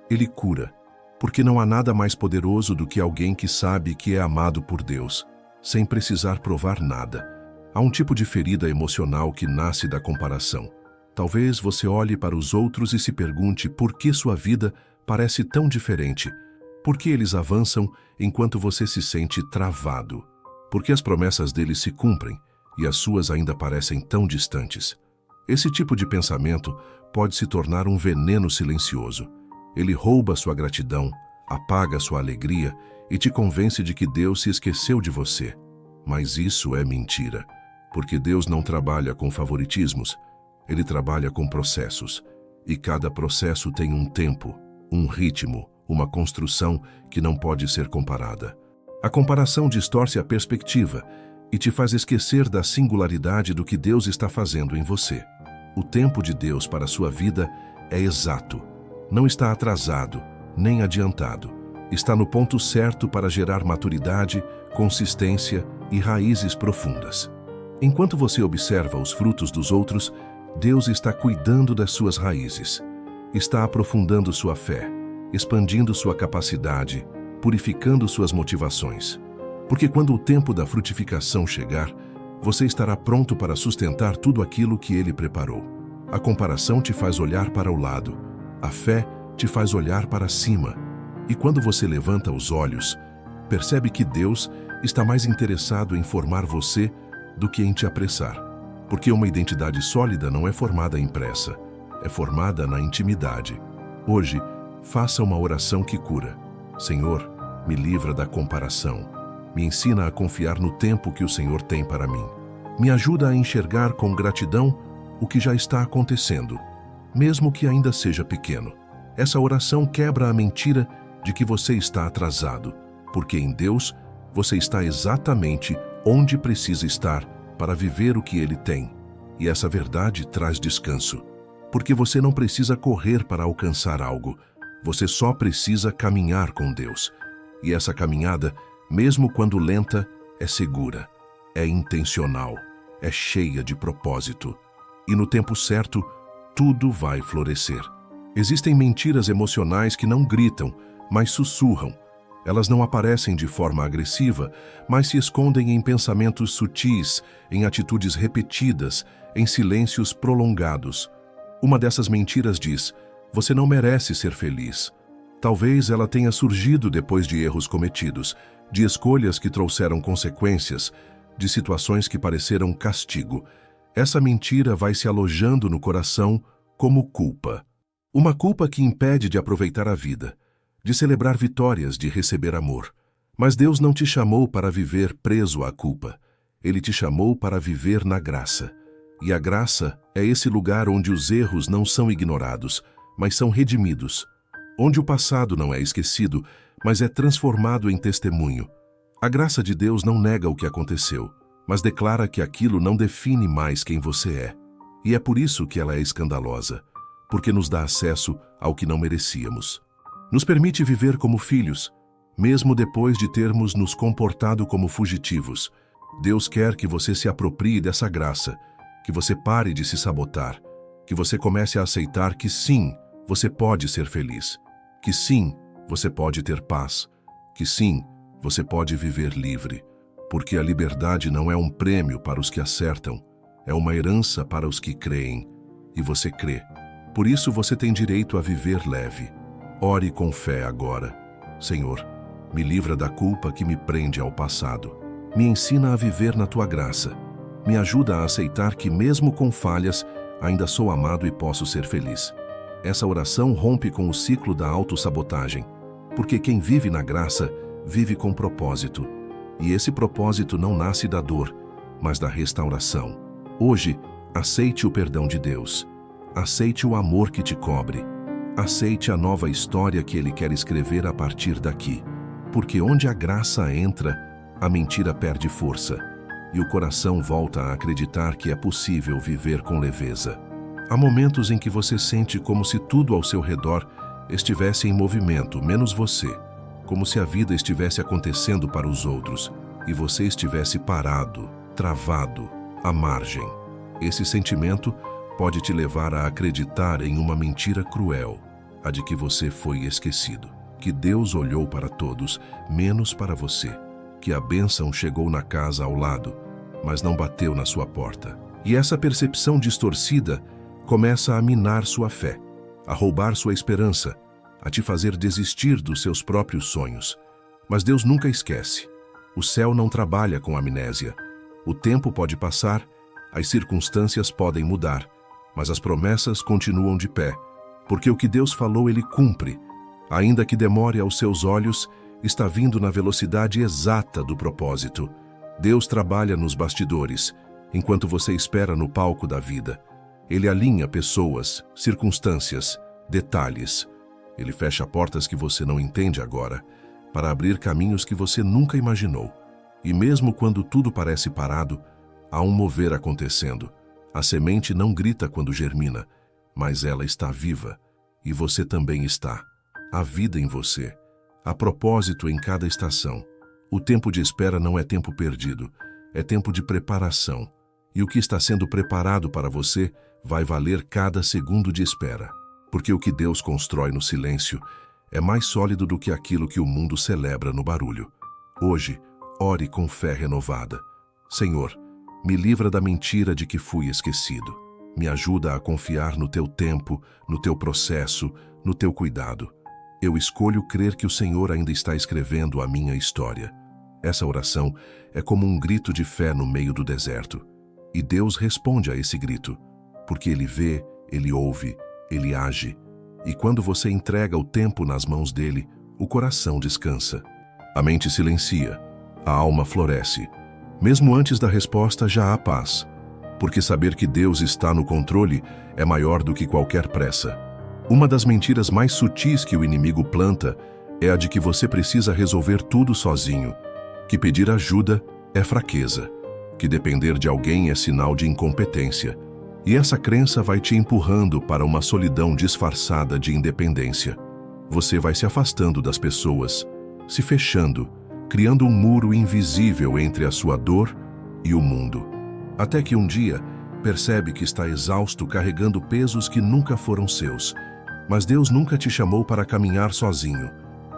Ele cura, porque não há nada mais poderoso do que alguém que sabe que é amado por Deus, sem precisar provar nada. Há um tipo de ferida emocional que nasce da comparação. Talvez você olhe para os outros e se pergunte por que sua vida parece tão diferente. Por que eles avançam enquanto você se sente travado? Por que as promessas deles se cumprem e as suas ainda parecem tão distantes? Esse tipo de pensamento pode se tornar um veneno silencioso. Ele rouba sua gratidão, apaga sua alegria e te convence de que Deus se esqueceu de você. Mas isso é mentira, porque Deus não trabalha com favoritismos. Ele trabalha com processos, e cada processo tem um tempo, um ritmo, uma construção que não pode ser comparada. A comparação distorce a perspectiva e te faz esquecer da singularidade do que Deus está fazendo em você. O tempo de Deus para a sua vida é exato, não está atrasado, nem adiantado. Está no ponto certo para gerar maturidade, consistência e raízes profundas. Enquanto você observa os frutos dos outros, Deus está cuidando das suas raízes. Está aprofundando sua fé, expandindo sua capacidade, purificando suas motivações. Porque quando o tempo da frutificação chegar, você estará pronto para sustentar tudo aquilo que Ele preparou. A comparação te faz olhar para o lado, a fé te faz olhar para cima. E quando você levanta os olhos, percebe que Deus está mais interessado em formar você do que em te apressar. Porque uma identidade sólida não é formada em pressa, é formada na intimidade. Hoje, faça uma oração que cura. Senhor, me livra da comparação. Me ensina a confiar no tempo que o Senhor tem para mim. Me ajuda a enxergar com gratidão o que já está acontecendo, mesmo que ainda seja pequeno. Essa oração quebra a mentira de que você está atrasado, porque em Deus você está exatamente onde precisa estar para viver o que Ele tem. E essa verdade traz descanso, porque você não precisa correr para alcançar algo, você só precisa caminhar com Deus. E essa caminhada, mesmo quando lenta, é segura, é intencional, é cheia de propósito. E no tempo certo, tudo vai florescer. Existem mentiras emocionais que não gritam, mas sussurram. Elas não aparecem de forma agressiva, mas se escondem em pensamentos sutis, em atitudes repetidas, em silêncios prolongados. Uma dessas mentiras diz: você não merece ser feliz. Talvez ela tenha surgido depois de erros cometidos, de escolhas que trouxeram consequências, de situações que pareceram castigo. Essa mentira vai se alojando no coração como culpa. Uma culpa que impede de aproveitar a vida, de celebrar vitórias, de receber amor. Mas Deus não te chamou para viver preso à culpa. Ele te chamou para viver na graça. E a graça é esse lugar onde os erros não são ignorados, mas são redimidos. Onde o passado não é esquecido, mas é transformado em testemunho. A graça de Deus não nega o que aconteceu, mas declara que aquilo não define mais quem você é. E é por isso que ela é escandalosa, porque nos dá acesso ao que não merecíamos. Nos permite viver como filhos, mesmo depois de termos nos comportado como fugitivos. Deus quer que você se aproprie dessa graça, que você pare de se sabotar, que você comece a aceitar que sim, você pode ser feliz. Que sim, você pode ter paz. Que sim, você pode viver livre. Porque a liberdade não é um prêmio para os que acertam, é uma herança para os que creem. E você crê. Por isso você tem direito a viver leve. Ore com fé agora. Senhor, me livra da culpa que me prende ao passado. Me ensina a viver na tua graça. Me ajuda a aceitar que mesmo com falhas, ainda sou amado e posso ser feliz. Essa oração rompe com o ciclo da autossabotagem, porque quem vive na graça, vive com propósito. E esse propósito não nasce da dor, mas da restauração. Hoje, aceite o perdão de Deus. Aceite o amor que te cobre. Aceite a nova história que Ele quer escrever a partir daqui. Porque onde a graça entra, a mentira perde força. E o coração volta a acreditar que é possível viver com leveza. Há momentos em que você sente como se tudo ao seu redor estivesse em movimento, menos você. Como se a vida estivesse acontecendo para os outros e você estivesse parado, travado, à margem. Esse sentimento pode te levar a acreditar em uma mentira cruel, a de que você foi esquecido, que Deus olhou para todos, menos para você, que a bênção chegou na casa ao lado, mas não bateu na sua porta. E essa percepção distorcida começa a minar sua fé, a roubar sua esperança, a te fazer desistir dos seus próprios sonhos. Mas Deus nunca esquece. O céu não trabalha com amnésia. O tempo pode passar, as circunstâncias podem mudar, mas as promessas continuam de pé, porque o que Deus falou Ele cumpre. Ainda que demore aos seus olhos, está vindo na velocidade exata do propósito. Deus trabalha nos bastidores, enquanto você espera no palco da vida. Ele alinha pessoas, circunstâncias, detalhes. Ele fecha portas que você não entende agora, para abrir caminhos que você nunca imaginou. E mesmo quando tudo parece parado, há um mover acontecendo. A semente não grita quando germina, mas ela está viva. E você também está. Há vida em você. Há propósito em cada estação. O tempo de espera não é tempo perdido, é tempo de preparação. E o que está sendo preparado para você vai valer cada segundo de espera. Porque o que Deus constrói no silêncio é mais sólido do que aquilo que o mundo celebra no barulho. Hoje, ore com fé renovada. Senhor, me livra da mentira de que fui esquecido. Me ajuda a confiar no teu tempo, no teu processo, no teu cuidado. Eu escolho crer que o Senhor ainda está escrevendo a minha história. Essa oração é como um grito de fé no meio do deserto. E Deus responde a esse grito, porque Ele vê, Ele ouve, Ele age. E quando você entrega o tempo nas mãos dele, o coração descansa. A mente silencia, a alma floresce. Mesmo antes da resposta já há paz, porque saber que Deus está no controle é maior do que qualquer pressa. Uma das mentiras mais sutis que o inimigo planta é a de que você precisa resolver tudo sozinho, que pedir ajuda é fraqueza, que depender de alguém é sinal de incompetência. E essa crença vai te empurrando para uma solidão disfarçada de independência. Você vai se afastando das pessoas, se fechando, criando um muro invisível entre a sua dor e o mundo. Até que um dia, percebe que está exausto carregando pesos que nunca foram seus. Mas Deus nunca te chamou para caminhar sozinho.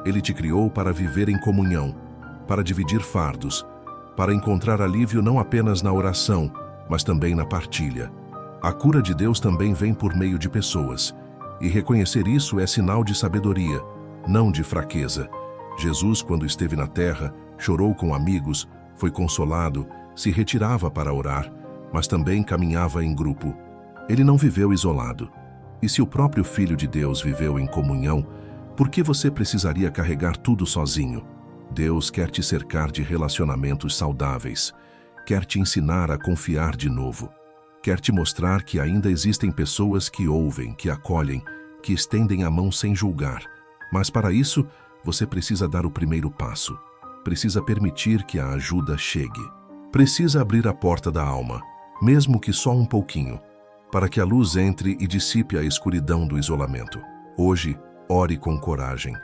Ele te criou para viver em comunhão, para dividir fardos, para encontrar alívio não apenas na oração, mas também na partilha. A cura de Deus também vem por meio de pessoas, e reconhecer isso é sinal de sabedoria, não de fraqueza. Jesus, quando esteve na terra, chorou com amigos, foi consolado, se retirava para orar, mas também caminhava em grupo. Ele não viveu isolado. E se o próprio Filho de Deus viveu em comunhão, por que você precisaria carregar tudo sozinho? Deus quer te cercar de relacionamentos saudáveis, quer te ensinar a confiar de novo. Quer te mostrar que ainda existem pessoas que ouvem, que acolhem, que estendem a mão sem julgar. Mas para isso, você precisa dar o primeiro passo. Precisa permitir que a ajuda chegue. Precisa abrir a porta da alma, mesmo que só um pouquinho, para que a luz entre e dissipe a escuridão do isolamento. Hoje, ore com coragem.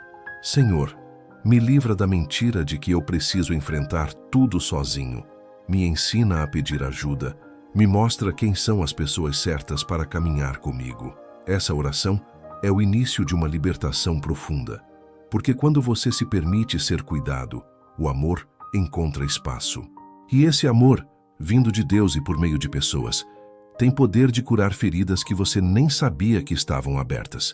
Senhor, me livra da mentira de que eu preciso enfrentar tudo sozinho. Me ensina a pedir ajuda. Me mostra quem são as pessoas certas para caminhar comigo. Essa oração é o início de uma libertação profunda. Porque quando você se permite ser cuidado, o amor encontra espaço. E esse amor, vindo de Deus e por meio de pessoas, tem poder de curar feridas que você nem sabia que estavam abertas.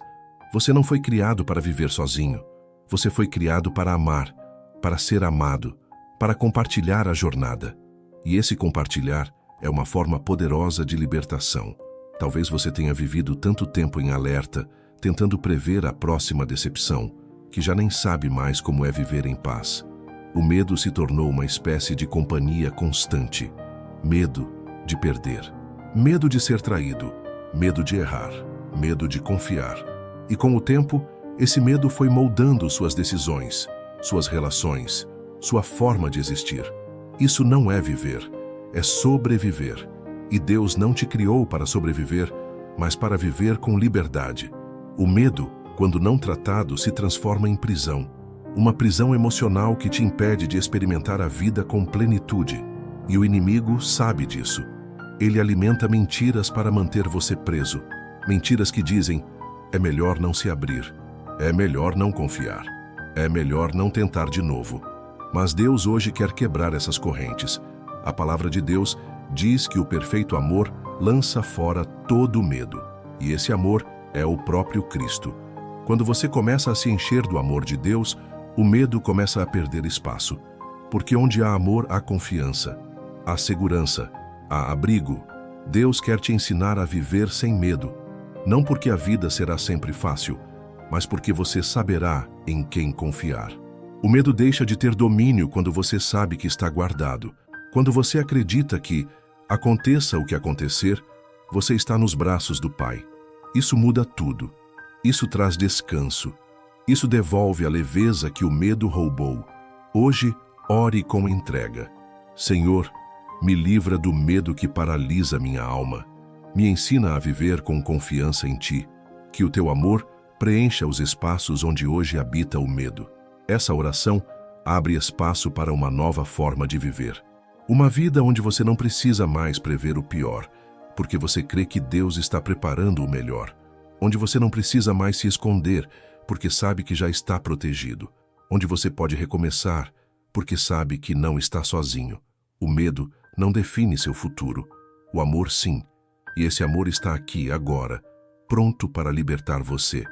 Você não foi criado para viver sozinho. Você foi criado para amar, para ser amado, para compartilhar a jornada. E esse compartilhar é uma forma poderosa de libertação. Talvez você tenha vivido tanto tempo em alerta, tentando prever a próxima decepção, que já nem sabe mais como é viver em paz. O medo se tornou uma espécie de companhia constante. Medo de perder, medo de ser traído, medo de errar, medo de confiar. E com o tempo, esse medo foi moldando suas decisões, suas relações, sua forma de existir. Isso não é viver, é sobreviver. E Deus não te criou para sobreviver, mas para viver com liberdade. O medo, quando não tratado, se transforma em prisão. Uma prisão emocional que te impede de experimentar a vida com plenitude. E o inimigo sabe disso. Ele alimenta mentiras para manter você preso. Mentiras que dizem: é melhor não se abrir, é melhor não confiar, é melhor não tentar de novo. Mas Deus hoje quer quebrar essas correntes. A palavra de Deus diz que o perfeito amor lança fora todo medo. E esse amor é o próprio Cristo. Quando você começa a se encher do amor de Deus, o medo começa a perder espaço. Porque onde há amor, há confiança, há segurança, há abrigo. Deus quer te ensinar a viver sem medo. Não porque a vida será sempre fácil, mas porque você saberá em quem confiar. O medo deixa de ter domínio quando você sabe que está guardado. Quando você acredita que, aconteça o que acontecer, você está nos braços do Pai. Isso muda tudo. Isso traz descanso. Isso devolve a leveza que o medo roubou. Hoje, ore com entrega. Senhor, me livra do medo que paralisa minha alma. Me ensina a viver com confiança em Ti. Que o Teu amor preencha os espaços onde hoje habita o medo. Essa oração abre espaço para uma nova forma de viver. Uma vida onde você não precisa mais prever o pior, porque você crê que Deus está preparando o melhor. Onde você não precisa mais se esconder, porque sabe que já está protegido. Onde você pode recomeçar, porque sabe que não está sozinho. O medo não define seu futuro. O amor, sim. E esse amor está aqui, agora, pronto para libertar você.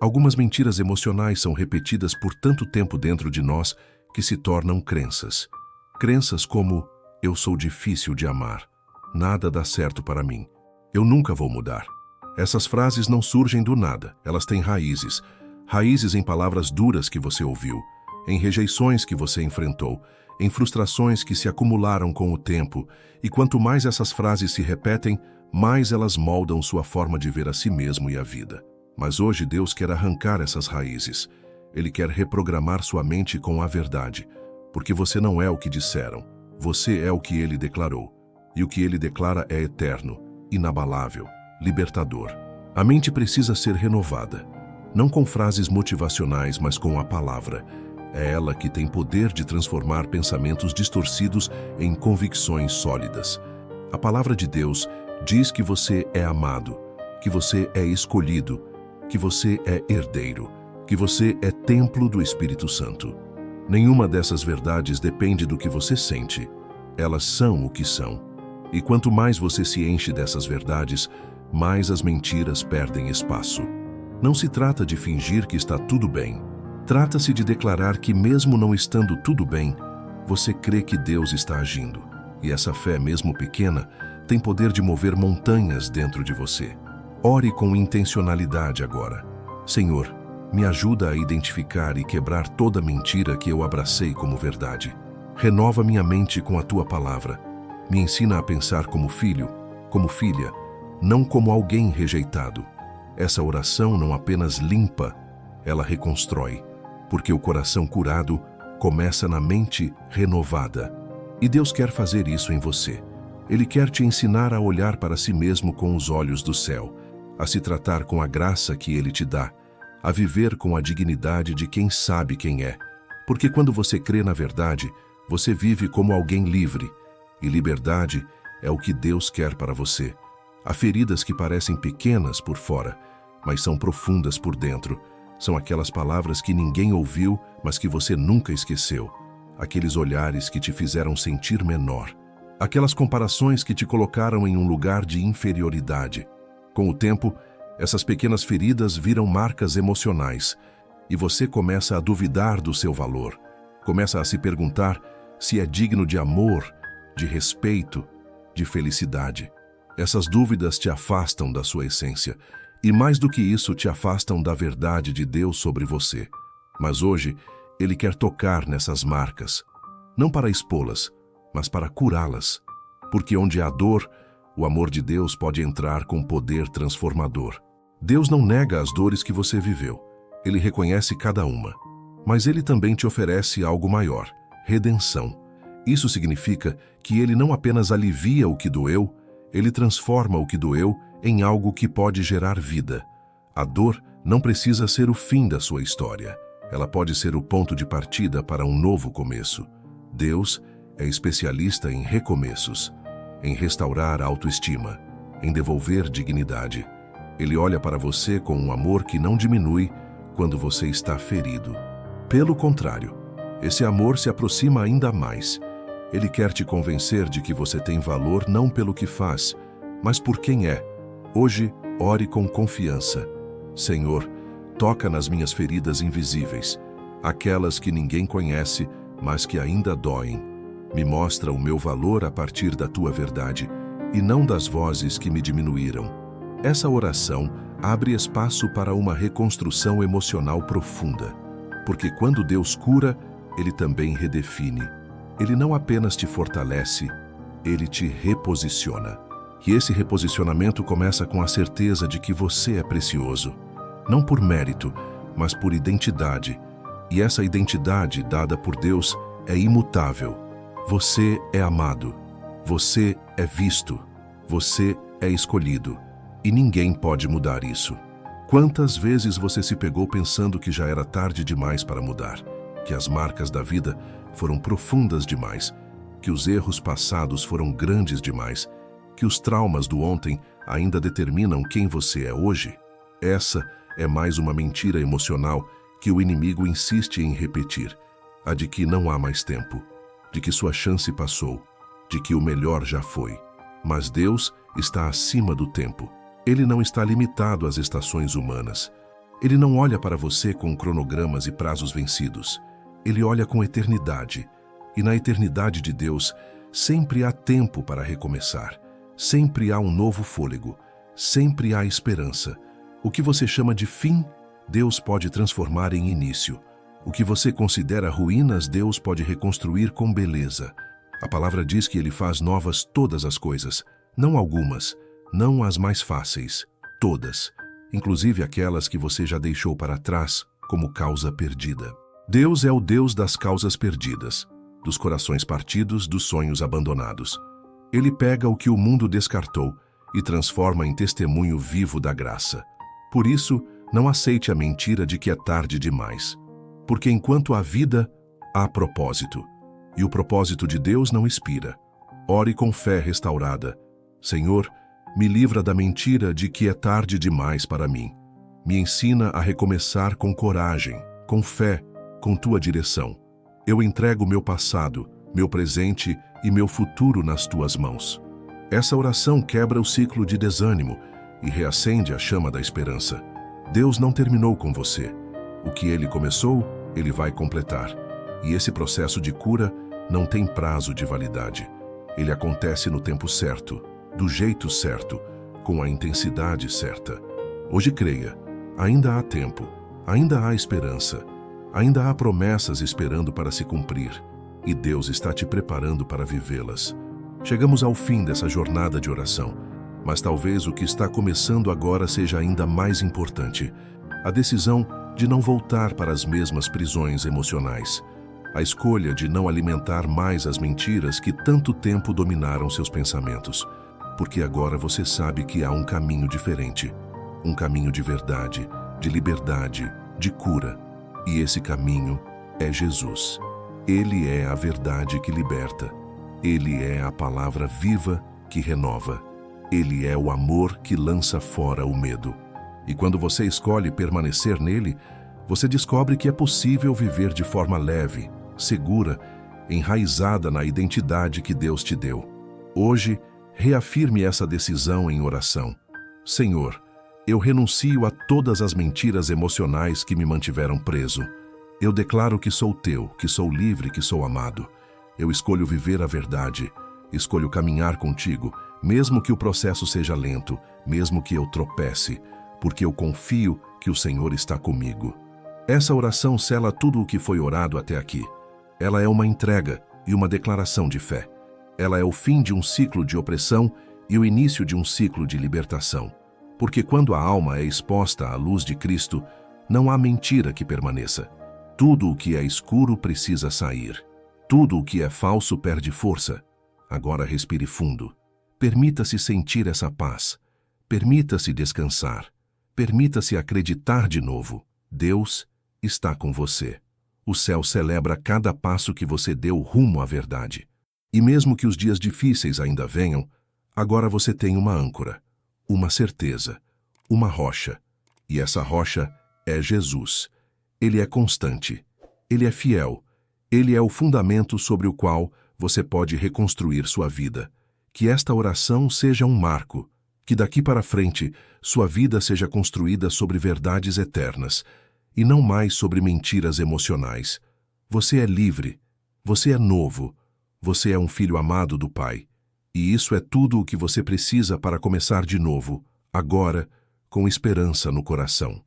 Algumas mentiras emocionais são repetidas por tanto tempo dentro de nós que se tornam crenças. Crenças como: eu sou difícil de amar, nada dá certo para mim, eu nunca vou mudar. Essas frases não surgem do nada, elas têm raízes. Raízes em palavras duras que você ouviu, em rejeições que você enfrentou, em frustrações que se acumularam com o tempo. E quanto mais essas frases se repetem, mais elas moldam sua forma de ver a si mesmo e a vida. Mas hoje Deus quer arrancar essas raízes. Ele quer reprogramar sua mente com a verdade, porque você não é o que disseram, você é o que Ele declarou. E o que Ele declara é eterno, inabalável, libertador. A mente precisa ser renovada, não com frases motivacionais, mas com a palavra. É ela que tem poder de transformar pensamentos distorcidos em convicções sólidas. A palavra de Deus diz que você é amado, que você é escolhido, que você é herdeiro, que você é templo do Espírito Santo. Nenhuma dessas verdades depende do que você sente. Elas são o que são. E quanto mais você se enche dessas verdades, mais as mentiras perdem espaço. Não se trata de fingir que está tudo bem. Trata-se de declarar que, mesmo não estando tudo bem, você crê que Deus está agindo. E essa fé, mesmo pequena, tem poder de mover montanhas dentro de você. Ore com intencionalidade agora. Senhor, me ajuda a identificar e quebrar toda mentira que eu abracei como verdade. Renova minha mente com a Tua palavra. Me ensina a pensar como filho, como filha, não como alguém rejeitado. Essa oração não apenas limpa, ela reconstrói, porque o coração curado começa na mente renovada. E Deus quer fazer isso em você. Ele quer te ensinar a olhar para si mesmo com os olhos do céu, a se tratar com a graça que Ele te dá, a viver com a dignidade de quem sabe quem é. Porque quando você crê na verdade, você vive como alguém livre. E liberdade é o que Deus quer para você. Há feridas que parecem pequenas por fora, mas são profundas por dentro. São aquelas palavras que ninguém ouviu, mas que você nunca esqueceu. Aqueles olhares que te fizeram sentir menor. Aquelas comparações que te colocaram em um lugar de inferioridade. Com o tempo, essas pequenas feridas viram marcas emocionais e você começa a duvidar do seu valor. Começa a se perguntar se é digno de amor, de respeito, de felicidade. Essas dúvidas te afastam da sua essência e, mais do que isso, te afastam da verdade de Deus sobre você. Mas hoje, Ele quer tocar nessas marcas, não para expô-las, mas para curá-las. Porque onde há dor, o amor de Deus pode entrar com poder transformador. Deus não nega as dores que você viveu. Ele reconhece cada uma. Mas Ele também te oferece algo maior, redenção. Isso significa que Ele não apenas alivia o que doeu, Ele transforma o que doeu em algo que pode gerar vida. A dor não precisa ser o fim da sua história. Ela pode ser o ponto de partida para um novo começo. Deus é especialista em recomeços, em restaurar a autoestima, em devolver dignidade. Ele olha para você com um amor que não diminui quando você está ferido. Pelo contrário, esse amor se aproxima ainda mais. Ele quer te convencer de que você tem valor não pelo que faz, mas por quem é. Hoje, ore com confiança. Senhor, toca nas minhas feridas invisíveis, aquelas que ninguém conhece, mas que ainda doem. Me mostra o meu valor a partir da tua verdade e não das vozes que me diminuíram. Essa oração abre espaço para uma reconstrução emocional profunda, porque quando Deus cura, Ele também redefine. Ele não apenas te fortalece, Ele te reposiciona. E esse reposicionamento começa com a certeza de que você é precioso, não por mérito, mas por identidade. E essa identidade dada por Deus é imutável. Você é amado, você é visto, você é escolhido, e ninguém pode mudar isso. Quantas vezes você se pegou pensando que já era tarde demais para mudar, que as marcas da vida foram profundas demais, que os erros passados foram grandes demais, que os traumas do ontem ainda determinam quem você é hoje? Essa é mais uma mentira emocional que o inimigo insiste em repetir, a de que não há mais tempo, de que sua chance passou, de que o melhor já foi. Mas Deus está acima do tempo. Ele não está limitado às estações humanas. Ele não olha para você com cronogramas e prazos vencidos. Ele olha com eternidade. E na eternidade de Deus, sempre há tempo para recomeçar. Sempre há um novo fôlego. Sempre há esperança. O que você chama de fim, Deus pode transformar em início. O que você considera ruínas, Deus pode reconstruir com beleza. A palavra diz que Ele faz novas todas as coisas, não algumas, não as mais fáceis, todas, inclusive aquelas que você já deixou para trás como causa perdida. Deus é o Deus das causas perdidas, dos corações partidos, dos sonhos abandonados. Ele pega o que o mundo descartou e transforma em testemunho vivo da graça. Por isso, não aceite a mentira de que é tarde demais. Porque enquanto há vida, há propósito. E o propósito de Deus não expira. Ore com fé restaurada. Senhor, me livra da mentira de que é tarde demais para mim. Me ensina a recomeçar com coragem, com fé, com tua direção. Eu entrego meu passado, meu presente e meu futuro nas tuas mãos. Essa oração quebra o ciclo de desânimo e reacende a chama da esperança. Deus não terminou com você. O que Ele começou, Ele vai completar. E esse processo de cura não tem prazo de validade. Ele acontece no tempo certo, do jeito certo, com a intensidade certa. Hoje creia, ainda há tempo, ainda há esperança, ainda há promessas esperando para se cumprir, e Deus está te preparando para vivê-las. Chegamos ao fim dessa jornada de oração, mas talvez o que está começando agora seja ainda mais importante. A decisão de não voltar para as mesmas prisões emocionais. A escolha de não alimentar mais as mentiras que tanto tempo dominaram seus pensamentos. Porque agora você sabe que há um caminho diferente. Um caminho de verdade, de liberdade, de cura. E esse caminho é Jesus. Ele é a verdade que liberta. Ele é a palavra viva que renova. Ele é o amor que lança fora o medo. E quando você escolhe permanecer nele, você descobre que é possível viver de forma leve, segura, enraizada na identidade que Deus te deu. Hoje, reafirme essa decisão em oração. Senhor, eu renuncio a todas as mentiras emocionais que me mantiveram preso. Eu declaro que sou teu, que sou livre, que sou amado. Eu escolho viver a verdade. Escolho caminhar contigo, mesmo que o processo seja lento, mesmo que eu tropece, porque eu confio que o Senhor está comigo. Essa oração sela tudo o que foi orado até aqui. Ela é uma entrega e uma declaração de fé. Ela é o fim de um ciclo de opressão e o início de um ciclo de libertação. Porque quando a alma é exposta à luz de Cristo, não há mentira que permaneça. Tudo o que é escuro precisa sair. Tudo o que é falso perde força. Agora respire fundo. Permita-se sentir essa paz. Permita-se descansar. Permita-se acreditar de novo. Deus está com você. O céu celebra cada passo que você deu rumo à verdade. E mesmo que os dias difíceis ainda venham, agora você tem uma âncora, uma certeza, uma rocha. E essa rocha é Jesus. Ele é constante. Ele é fiel. Ele é o fundamento sobre o qual você pode reconstruir sua vida. Que esta oração seja um marco. Que daqui para frente, sua vida seja construída sobre verdades eternas e não mais sobre mentiras emocionais. Você é livre. Você é novo. Você é um filho amado do Pai. E isso é tudo o que você precisa para começar de novo, agora, com esperança no coração.